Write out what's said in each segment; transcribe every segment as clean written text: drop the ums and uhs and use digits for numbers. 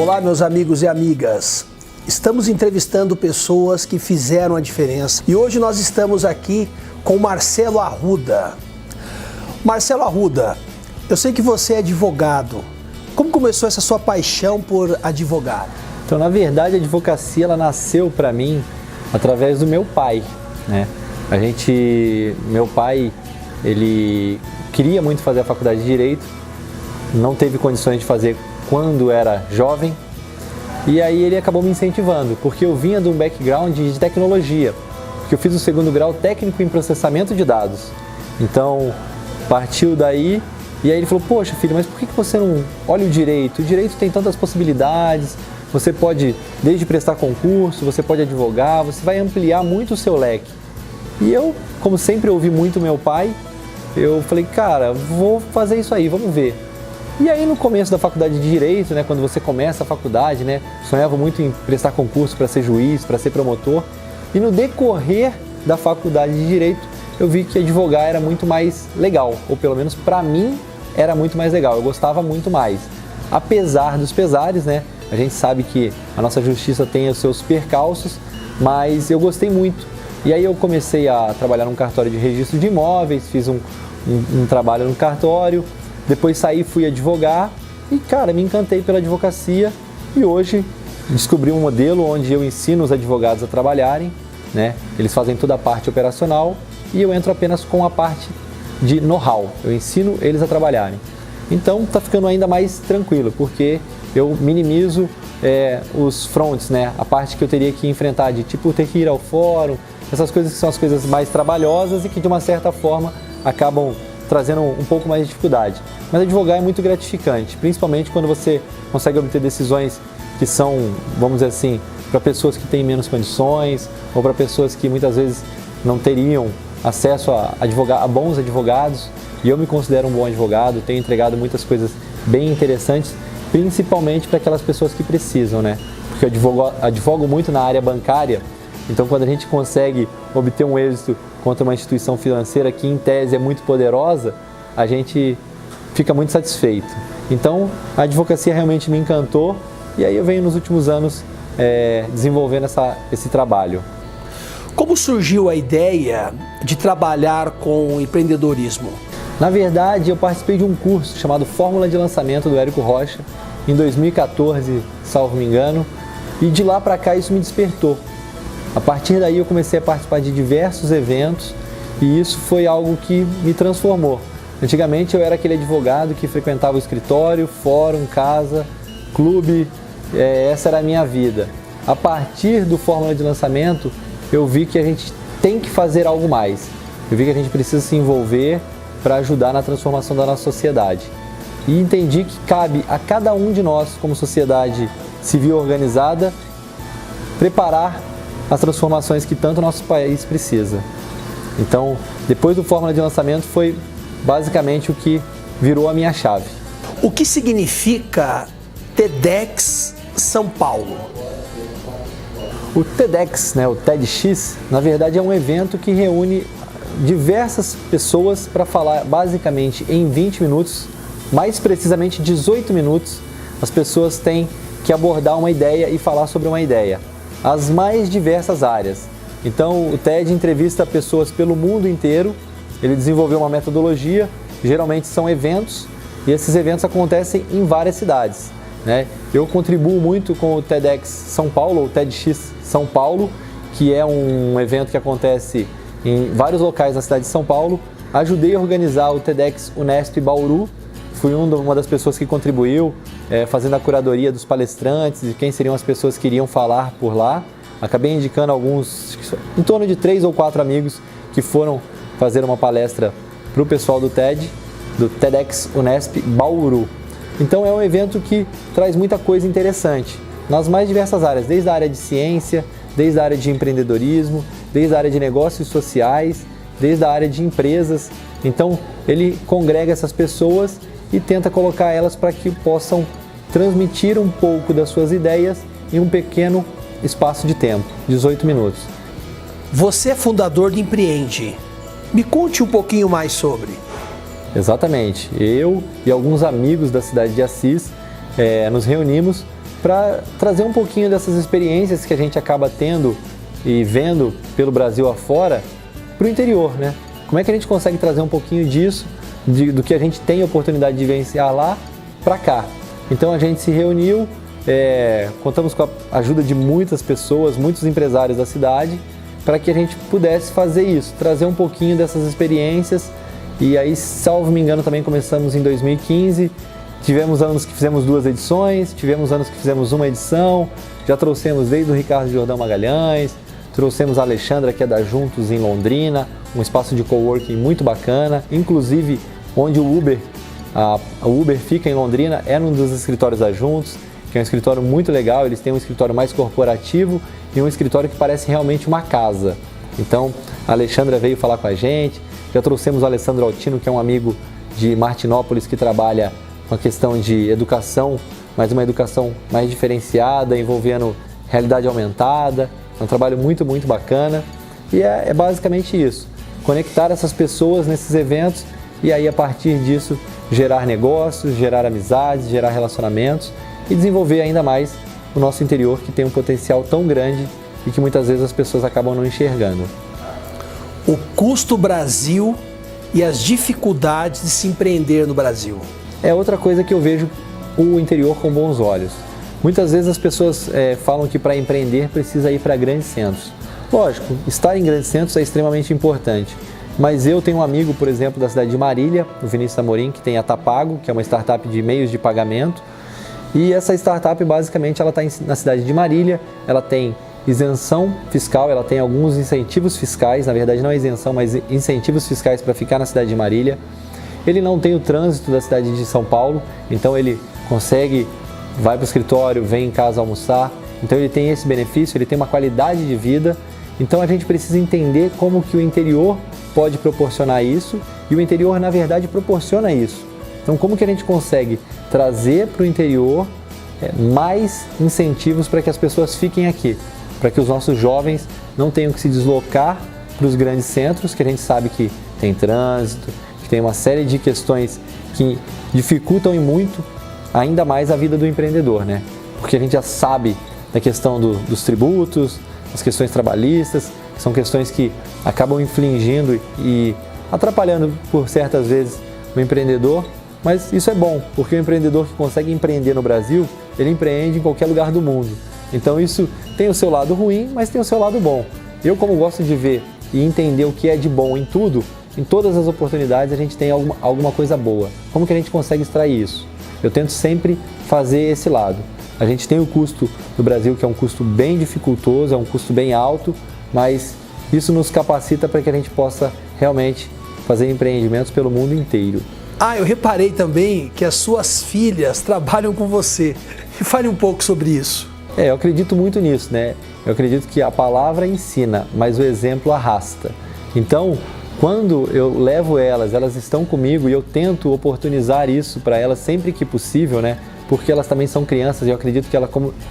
Olá, meus amigos e amigas. Estamos entrevistando pessoas que fizeram a diferença e hoje nós estamos aqui com Marcelo Arruda. Marcelo Arruda, eu sei que você é advogado. Como começou essa sua paixão por advogar? Então, na verdade, a advocacia ela nasceu para mim através do meu pai, né? Meu pai, ele queria muito fazer a faculdade de Direito, não teve condições de fazer quando era jovem, e aí ele acabou me incentivando, porque eu vinha de um background de tecnologia, porque eu fiz o segundo grau técnico em processamento de dados. Então, partiu daí, e aí ele falou, poxa filho, mas por que você não olha o direito? O direito tem tantas possibilidades, você pode, desde prestar concurso, você pode advogar, você vai ampliar muito o seu leque. E eu, como sempre ouvi muito meu pai, eu falei, cara, vou fazer isso aí, vamos ver. E aí no começo da faculdade de Direito, né, quando você começa a faculdade, né, sonhava muito em prestar concurso para ser juiz, para ser promotor. E no decorrer da faculdade de Direito, eu vi que advogar era muito mais legal, ou pelo menos para mim era muito mais legal, eu gostava muito mais. Apesar dos pesares, né, a gente sabe que a nossa justiça tem os seus percalços, mas eu gostei muito. E aí eu comecei a trabalhar num cartório de registro de imóveis, fiz um trabalho no cartório, depois saí, fui advogar e, cara, me encantei pela advocacia e hoje descobri um modelo onde eu ensino os advogados a trabalharem, né? Eles fazem toda a parte operacional e eu entro apenas com a parte de know-how, eu ensino eles a trabalharem. Então tá ficando ainda mais tranquilo, porque eu minimizo os fronts, né? A parte que eu teria que enfrentar de tipo ter que ir ao fórum, essas coisas que são as coisas mais trabalhosas e que de uma certa forma acabam trazendo um pouco mais de dificuldade. Mas advogar é muito gratificante, principalmente quando você consegue obter decisões que são, vamos dizer assim, para pessoas que têm menos condições ou para pessoas que muitas vezes não teriam acesso a bons advogados. E eu me considero um bom advogado, tenho entregado muitas coisas bem interessantes, principalmente para aquelas pessoas que precisam, né? Porque eu advogo muito na área bancária, então quando a gente consegue obter um êxito contra uma instituição financeira que em tese é muito poderosa, a gente fica muito satisfeito. Então a advocacia realmente me encantou e aí eu venho nos últimos anos desenvolvendo esse trabalho. Como surgiu a ideia de trabalhar com empreendedorismo? Na verdade, eu participei de um curso chamado Fórmula de Lançamento do Érico Rocha em 2014, salvo me engano, e de lá para cá isso me despertou. A partir daí eu comecei a participar de diversos eventos e isso foi algo que me transformou. Antigamente eu era aquele advogado que frequentava o escritório, fórum, casa, clube, essa era a minha vida. A partir do Fórmula de Lançamento eu vi que a gente tem que fazer algo mais. Eu vi que a gente precisa se envolver para ajudar na transformação da nossa sociedade. E entendi que cabe a cada um de nós, como sociedade civil organizada, preparar as transformações que tanto o nosso país precisa. Então, depois do Fórmula de Lançamento foi basicamente o que virou a minha chave. O que significa TEDx São Paulo? O TEDx, né, o TEDx, na verdade é um evento que reúne diversas pessoas para falar basicamente em 20 minutos, mais precisamente 18 minutos, as pessoas têm que abordar uma ideia e falar sobre uma ideia, as mais diversas áreas. Então o TED entrevista pessoas pelo mundo inteiro, ele desenvolveu uma metodologia, geralmente são eventos, e esses eventos acontecem em várias cidades, né? Eu contribuo muito com o TEDx São Paulo, ou TEDx São Paulo, que é um evento que acontece em vários locais na cidade de São Paulo. Ajudei a organizar o TEDx Unesp Bauru, fui uma das pessoas que contribuiu, fazendo a curadoria dos palestrantes, de quem seriam as pessoas que iriam falar por lá. Acabei indicando alguns, em torno de 3 ou 4 amigos que foram fazer uma palestra para o pessoal do TEDx Unesp Bauru. Então é um evento que traz muita coisa interessante, nas mais diversas áreas, desde a área de ciência, desde a área de empreendedorismo, desde a área de negócios sociais, desde a área de empresas. Então ele congrega essas pessoas e tenta colocar elas para que possam transmitir um pouco das suas ideias em um pequeno espaço de tempo, 18 minutos. Você é fundador de Empreende. Me conte um pouquinho mais sobre. Exatamente. Eu e alguns amigos da cidade de Assis nos reunimos para trazer um pouquinho dessas experiências que a gente acaba tendo e vendo pelo Brasil afora para o interior, né? Como é que a gente consegue trazer um pouquinho disso, do que a gente tem a oportunidade de vivenciar lá, para cá? Então a gente se reuniu, contamos com a ajuda de muitas pessoas, muitos empresários da cidade, para que a gente pudesse fazer isso, trazer um pouquinho dessas experiências. E aí, salvo me engano, também começamos em 2015, tivemos anos que fizemos 2 edições, tivemos anos que fizemos 1 edição, já trouxemos desde o Ricardo Jordão Magalhães, trouxemos a Alexandra, que é da Juntos em Londrina, um espaço de coworking muito bacana, inclusive onde o Uber fica em Londrina, é um dos escritórios da Juntos, que é um escritório muito legal. Eles têm um escritório mais corporativo e um escritório que parece realmente uma casa. Então, a Alexandra veio falar com a gente, já trouxemos o Alessandro Altino, que é um amigo de Martinópolis, que trabalha com a questão de educação, mas uma educação mais diferenciada, envolvendo realidade aumentada. É um trabalho muito, muito bacana. E é basicamente isso, conectar essas pessoas nesses eventos e aí, a partir disso, gerar negócios, gerar amizades, gerar relacionamentos e desenvolver ainda mais o nosso interior, que tem um potencial tão grande e que muitas vezes as pessoas acabam não enxergando. O custo Brasil e as dificuldades de se empreender no Brasil. É outra coisa que eu vejo o interior com bons olhos. Muitas vezes as pessoas falam que para empreender precisa ir para grandes centros. Lógico, estar em grandes centros é extremamente importante. Mas eu tenho um amigo, por exemplo, da cidade de Marília, o Vinícius Amorim, que tem a Tapago, que é uma startup de meios de pagamento. E essa startup, basicamente, ela está na cidade de Marília, ela tem isenção fiscal, ela tem alguns incentivos fiscais, na verdade não é isenção, mas incentivos fiscais para ficar na cidade de Marília. Ele não tem o trânsito da cidade de São Paulo, então ele consegue, vai para o escritório, vem em casa almoçar, então ele tem esse benefício, ele tem uma qualidade de vida. Então a gente precisa entender como que o interior pode proporcionar isso, e o interior, na verdade, proporciona isso. Então, como que a gente consegue trazer para o interior mais incentivos para que as pessoas fiquem aqui, para que os nossos jovens não tenham que se deslocar para os grandes centros, que a gente sabe que tem trânsito, que tem uma série de questões que dificultam e muito ainda mais a vida do empreendedor, né? Porque a gente já sabe da questão dos tributos, as questões trabalhistas, que são questões que acabam infligindo e atrapalhando por certas vezes o empreendedor, mas isso é bom, porque o empreendedor que consegue empreender no Brasil, ele empreende em qualquer lugar do mundo. Então isso tem o seu lado ruim, mas tem o seu lado bom. Eu, como gosto de ver e entender o que é de bom em tudo, em todas as oportunidades a gente tem alguma coisa boa. Como que a gente consegue extrair isso? Eu tento sempre fazer esse lado. A gente tem o custo do Brasil, que é um custo bem dificultoso, é um custo bem alto, mas isso nos capacita para que a gente possa realmente fazer empreendimentos pelo mundo inteiro. Eu reparei também que as suas filhas trabalham com você. Fale um pouco sobre isso. Eu acredito muito nisso, né? Eu acredito que a palavra ensina, mas o exemplo arrasta. Então, quando eu levo elas estão comigo e eu tento oportunizar isso para elas sempre que possível, né? Porque elas também são crianças e eu acredito que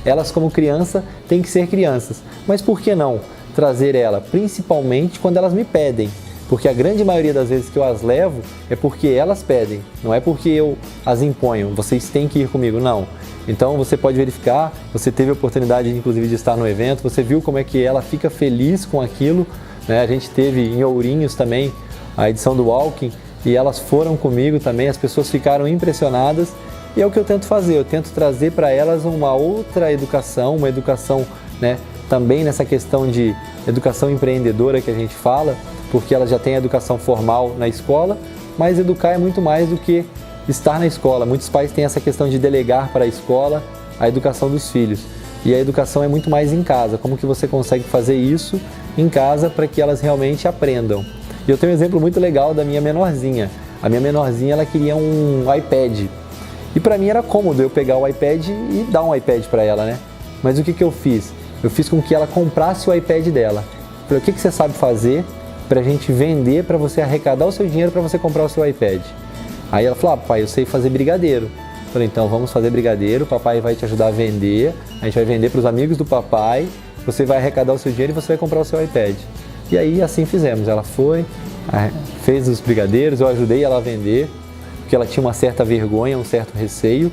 elas como criança têm que ser crianças. Mas por que não trazer ela? Principalmente quando elas me pedem. Porque a grande maioria das vezes que eu as levo é porque elas pedem, não é porque eu as imponho, vocês têm que ir comigo, não. Então você pode verificar, você teve a oportunidade inclusive de estar no evento, você viu como é que ela fica feliz com aquilo, né? A gente teve em Ourinhos também a edição do Walking e elas foram comigo também, as pessoas ficaram impressionadas e é o que eu tento fazer, eu tento trazer para elas uma outra educação, uma educação, né, também nessa questão de educação empreendedora que a gente fala, porque elas já têm a educação formal na escola, mas educar é muito mais do que estar na escola. Muitos pais têm essa questão de delegar para a escola a educação dos filhos. E a educação é muito mais em casa. Como que você consegue fazer isso em casa para que elas realmente aprendam? E eu tenho um exemplo muito legal da minha menorzinha. A minha menorzinha, ela queria um iPad. E para mim era cômodo eu pegar o iPad e dar um iPad para ela, né? Mas o que eu fiz? Eu fiz com que ela comprasse o iPad dela. Falei, o que você sabe fazer para a gente vender, para você arrecadar o seu dinheiro para você comprar o seu iPad? Aí ela falou, papai, eu sei fazer brigadeiro. Falei, então vamos fazer brigadeiro, o papai vai te ajudar a vender, a gente vai vender para os amigos do papai, você vai arrecadar o seu dinheiro e você vai comprar o seu iPad. E aí assim fizemos, ela foi, fez os brigadeiros, eu ajudei ela a vender, porque ela tinha uma certa vergonha, um certo receio.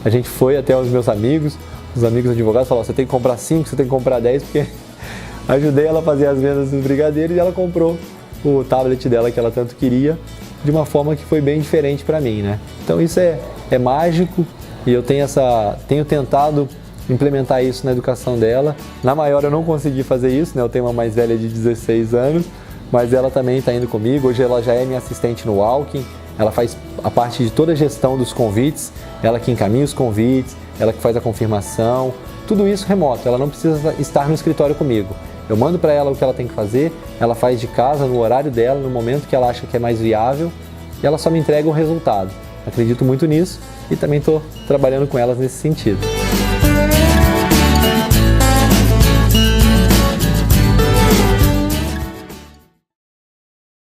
A gente foi até os meus amigos, os amigos advogados falaram, você tem que comprar 5, você tem que comprar 10, porque ajudei ela a fazer as vendas dos brigadeiros e ela comprou o tablet dela que ela tanto queria, de uma forma que foi bem diferente para mim, né? Então isso é mágico e eu tenho tentado implementar isso na educação dela. Na maior eu não consegui fazer isso, né? Eu tenho uma mais velha de 16 anos, mas ela também está indo comigo. Hoje ela já é minha assistente no Walking, ela faz a parte de toda a gestão dos convites, ela que encaminha os convites, ela que faz a confirmação, tudo isso remoto, ela não precisa estar no escritório comigo. Eu mando para ela o que ela tem que fazer, ela faz de casa, no horário dela, no momento que ela acha que é mais viável, e ela só me entrega o resultado. Acredito muito nisso e também estou trabalhando com elas nesse sentido.